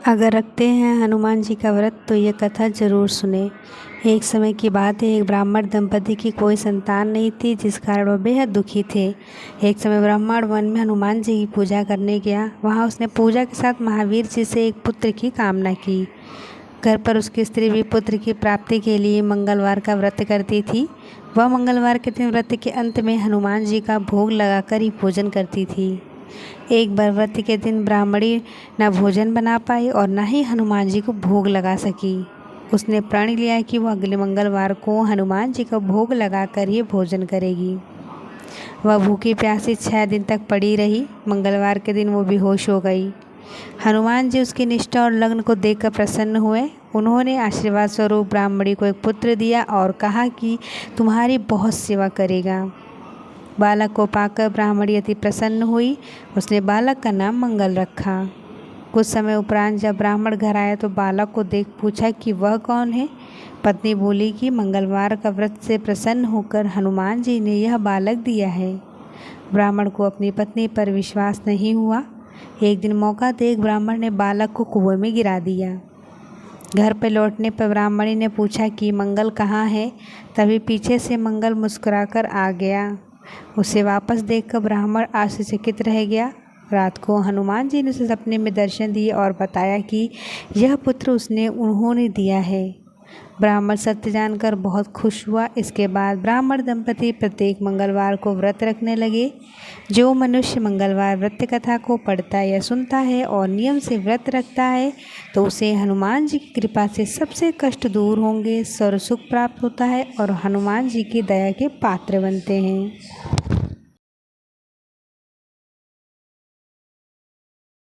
अगर रखते हैं हनुमान जी का व्रत तो ये कथा ज़रूर सुने। एक समय की बात है, एक ब्राह्मण दंपति की कोई संतान नहीं थी, जिस कारण वह बेहद दुखी थे। एक समय ब्राह्मण वन में हनुमान जी की पूजा करने गया। वहाँ उसने पूजा के साथ महावीर जी से एक पुत्र की कामना की। घर पर उसकी स्त्री भी पुत्र की प्राप्ति के लिए मंगलवार का व्रत करती थी। वह मंगलवार के दिन व्रत के अंत में हनुमान जी का भोग लगाकर ही भोजन करती थी। एक बार व्रत के दिन ब्राह्मणी न भोजन बना पाई और न ही हनुमान जी को भोग लगा सकी। उसने प्रण लिया कि वह अगले मंगलवार को हनुमान जी को भोग लगाकर ही भोजन करेगी। वह भूखी प्यासी 6 दिन तक पड़ी रही। मंगलवार के दिन वो बेहोश हो गई। हनुमान जी उसकी निष्ठा और लगन को देखकर प्रसन्न हुए। उन्होंने आशीर्वाद स्वरूप ब्राह्मणी को एक पुत्र दिया और कहा कि तुम्हारी बहुत सेवा करेगा। बालक को पाकर ब्राह्मणी अति प्रसन्न हुई। उसने बालक का नाम मंगल रखा। कुछ समय उपरांत जब ब्राह्मण घर आया तो बालक को देख पूछा कि वह कौन है। पत्नी बोली कि मंगलवार का व्रत से प्रसन्न होकर हनुमान जी ने यह बालक दिया है। ब्राह्मण को अपनी पत्नी पर विश्वास नहीं हुआ। एक दिन मौका देख ब्राह्मण ने बालक को कुएं में गिरा दिया। घर पर लौटने पर ब्राह्मणी ने पूछा कि मंगल कहाँ है। तभी पीछे से मंगल मुस्कुराकर आ गया। उसे वापस देखकर ब्राह्मण आश्चर्यचकित रह गया। रात को हनुमान जी ने उसे सपने में दर्शन दिए और बताया कि यह पुत्र उन्होंने दिया है। ब्राह्मण सत्य जानकर बहुत खुश हुआ। इसके बाद ब्राह्मण दंपति प्रत्येक मंगलवार को व्रत रखने लगे। जो मनुष्य मंगलवार व्रत कथा को पढ़ता या सुनता है और नियम से व्रत रखता है तो उसे हनुमान जी की कृपा से सबसे कष्ट दूर होंगे, सर्व सुख प्राप्त होता है और हनुमान जी की दया के पात्र बनते हैं।